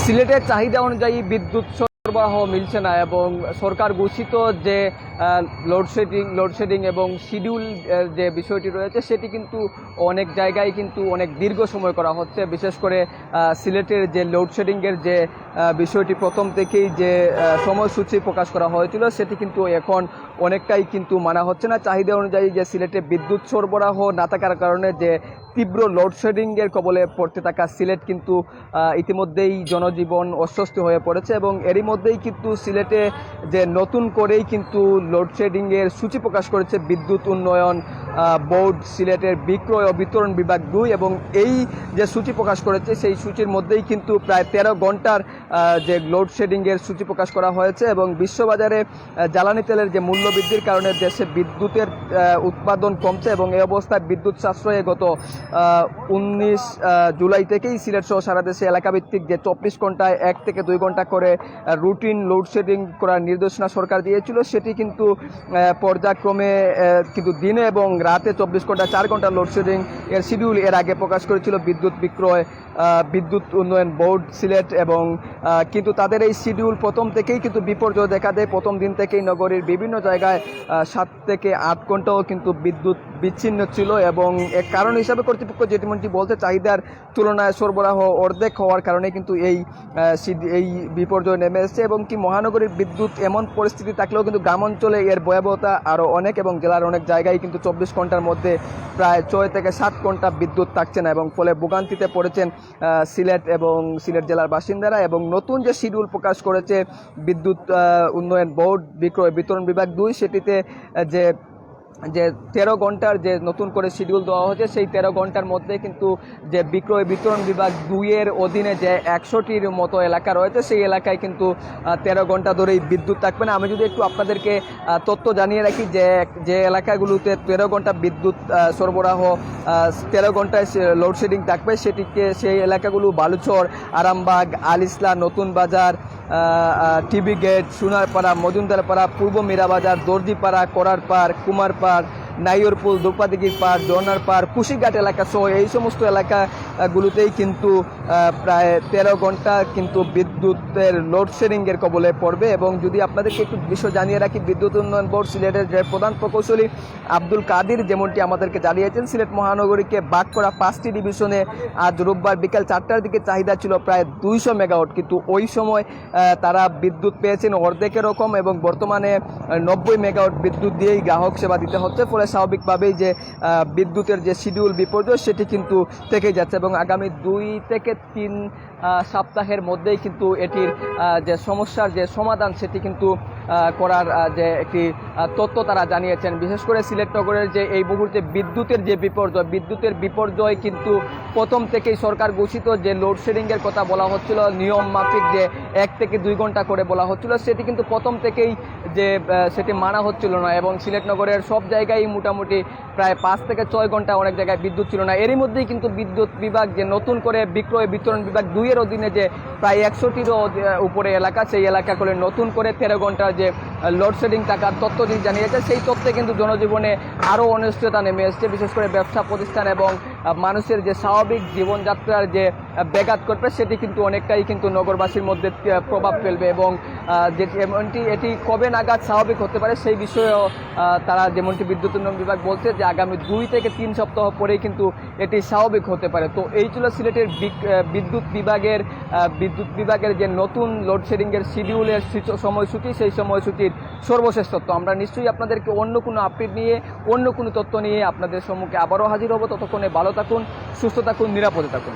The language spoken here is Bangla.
সিলেটের চাহিদা অনুযায়ী বিদ্যুৎ সরবরাহ মিলছে না এবং সরকার ঘোষিত যে লোডশেডিং এবং শিডিউল যে বিষয়টি রয়েছে সেটি কিন্তু অনেক জায়গায় কিন্তু অনেক দীর্ঘ সময় করা হচ্ছে। বিশেষ করে সিলেটের যে লোডশেডিংয়ের যে বিষয়টি প্রথম থেকেই যে সময়সূচি প্রকাশ করা হয়েছিল সেটি কিন্তু এখন অনেকটাই কিন্তু মানা হচ্ছে না। চাহিদা অনুযায়ী যে সিলেটে বিদ্যুৎ সরবরাহ না থাকার কারণে যে তীব্র লোডশেডিংয়ের কবলে পড়তে থাকা সিলেট কিন্তু ইতিমধ্যেই জনজীবন অস্বস্তি হয়ে পড়েছে এবং এরই মধ্যেই কিন্তু সিলেটে যে নতুন করেই কিন্তু লোডশেডিংয়ের সূচি প্রকাশ করেছে বিদ্যুৎ উন্নয়ন বোর্ড সিলেটের বিক্রয় ও বিতরণ বিভাগ 2 এবং এই যে সূচি প্রকাশ করেছে সেই সূচির মধ্যেই কিন্তু প্রায় 13 ঘন্টার যে লোডশেডিংয়ের সূচি প্রকাশ করা হয়েছে এবং বিশ্ববাজারে জ্বালানি তেলের যে মূল্য বৃদ্ধির কারণে দেশে বিদ্যুতের উৎপাদন কমছে এবং এই অবস্থায় বিদ্যুৎ সাশ্রয়ে গত 19 জুলাই থেকেই সিলেট সহ সারা দেশে এলাকাভিত্তিক যে 24 ঘন্টায় 1 থেকে 2 ঘন্টা করে রুটিন লোডশেডিং করার নির্দেশনা সরকার দিয়েছিল সেটি কিন্তু পর্যায়ক্রমে কিন্তু দিনে এবং রাতে 24 ঘন্টা 4 ঘন্টা লোডশেডিং এর শিডিউল এর আগে প্রকাশ করেছিল বিদ্যুৎ বিক্রয় বিদ্যুৎ উন্নয়ন বোর্ড সিলেট এবং কিন্তু তাদের এই শিডিউল প্রথম থেকেই কিন্তু বিপর্যয় দেখা দেয়। প্রথম দিন থেকেই নগরীর বিভিন্ন জায়গায় 7 থেকে 8 ঘন্টাও কিন্তু বিদ্যুৎ বিচ্ছিন্ন ছিল এবং এর কারণ হিসাবে কর্তৃপক্ষ যেমনটি বলতে চাহিদার তুলনায় সরবরাহ অর্ধেক হওয়ার কারণে কিন্তু এই বিপর্যয় নেমে এসেছে এবং কি মহানগরীর বিদ্যুৎ এমন পরিস্থিতি থাকলেও কিন্তু গ্রামাঞ্চলে এর ভয়াবহতা আরও অনেক এবং জেলার অনেক জায়গায় কিন্তু 24 ঘন্টার মধ্যে প্রায় 6 থেকে 7 ঘন্টা বিদ্যুৎ থাকছে না এবং ফলে ভোগান্তিতে পড়েছেন সিলেট এবং সিলেট জেলার বাসিন্দারা। এবং নতুন যে শিডিউল প্রকাশ করেছে বিদ্যুৎ উন্নয়ন বোর্ড বিক্রয় বিতরণ বিভাগ 2 সেটিতে যে 13 ঘন্টার যে নতুন করে শিডিউল দেওয়া হচ্ছে সেই 13 ঘন্টার মধ্যে কিন্তু যে বিক্রয় বিতরণ বিভাগ 2 এর অধীনে যে 100টির মতো এলাকা রয়েছে সেই এলাকায় কিন্তু 13 ঘন্টা ধরেই বিদ্যুৎ থাকবে না। আমি যদি একটু আপনাদেরকে তথ্য জানিয়ে রাখি যে এলাকাগুলোতে 13 ঘন্টা বিদ্যুৎ সরবরাহ 13 ঘন্টায় লোডশেডিং থাকবে সেই এলাকাগুলো বালুচর, আরামবাগ, আল ইসলা, নতুন বাজার, টিবি গেট, সোনারপাড়া, মজুমদারপাড়া, পূর্ব মীরাবাজার, দর্জিপাড়া, করারপাড়, কুমারপাড়, নাইয়রপুল, দুপাদিগির পাড়, জর্নার পাড়, কুশিঘাট এলাকা সহ এই সমস্ত এলাকাগুলোতেই কিন্তু প্রায় 13 ঘন্টা কিন্তু বিদ্যুতের লোডশেডিংয়ের কবলে পড়বে। এবং যদি আপনাদেরকে একটু বিষয় জানিয়ে রাখি বিদ্যুৎ উন্নয়ন বোর্ড সিলেটের যে প্রধান প্রকৌশলী আব্দুল কাদির যেমনটি আমাদেরকে জানিয়েছেন সিলেট মহানগরীকে ভাগ করা 5টি ডিভিশনে আজ রোববার বিকেল 4টার দিকে চাহিদা ছিল প্রায় 200 মেগাওয়াট কিন্তু ওই সময় তারা বিদ্যুৎ পেয়েছেন অর্ধেকের রকম এবং বর্তমানে 90 মেগাওয়াট বিদ্যুৎ দিয়েই গ্রাহক সেবা দিতে হচ্ছে। ফলে স্বাভাবিকভাবেই যে বিদ্যুতের যে শিডিউল বিপর্যয় সেটি কিন্তু থেকে যাচ্ছে এবং আগামী 2 থেকে 3 সপ্তাহের মধ্যেই কিন্তু এটির যে সমস্যার যে সমাধান সেটি কিন্তু করার যে একটি তথ্য তারা জানিয়েছেন। বিশেষ করে সিলেট নগরের যে এই মুহূর্তে বিদ্যুতের যে বিপর্যয় কিন্তু প্রথম থেকেই সরকার ঘোষিত যে লোডশেডিংয়ের কথা বলা হচ্ছিল নিয়ম মাফিক যে 1 থেকে 2 ঘন্টা করে বলা হচ্ছিল সেটি কিন্তু প্রথম থেকেই যে সেটি মানা হচ্ছিল না এবং সিলেট নগরের সব জায়গায় মোটামুটি প্রায় 5 থেকে 6 ঘন্টা অনেক জায়গায় বিদ্যুৎ ছিল না। এরই মধ্যেই কিন্তু বিদ্যুৎ বিভাগ যে নতুন করে বিক্রয় বিতরণ বিভাগ 2 এর অধীনে যে প্রায় 100টিরও উপরে এলাকা সেই এলাকা করে নতুন করে 13 ঘন্টার যে লোডশেডিং থাকার তথ্যটি জানিয়েছে সেই তথ্যে কিন্তু জনজীবনে আরও অনিশ্চয়তা নেমে এসেছে। বিশেষ করে ব্যবসা প্রতিষ্ঠান এবং মানুষের যে স্বাভাবিক জীবনযাত্রার যে ব্যাঘাত করবে সেটি কিন্তু অনেকটাই কিন্তু নগরবাসীর মধ্যে প্রভাব ফেলবে এবং এটি কবে নাগাদ স্বাভাবিক হতে পারে সেই বিষয়েও তারা যেমনটি বিদ্যুৎ উন্নয়ন বিভাগ বলছে যে আগামী 2 থেকে 3 সপ্তাহ পরেই কিন্তু এটি স্বাভাবিক হতে পারে। তো এই ছিল সিলেটের বিদ্যুৎ বিভাগের যে নতুন লোডশেডিংয়ের শিডিউলের সময়সূচি সেই সময়সূচির সর্বশেষ তথ্য। আমরা নিশ্চয়ই আপনাদেরকে অন্য কোনো আপডেট নিয়ে অন্য কোনো তথ্য নিয়ে আপনাদের সম্মুখে আবারও হাজির হব। ততক্ষণে ভালো থাকুন, সুস্থ থাকুন, নিরাপদে থাকুন।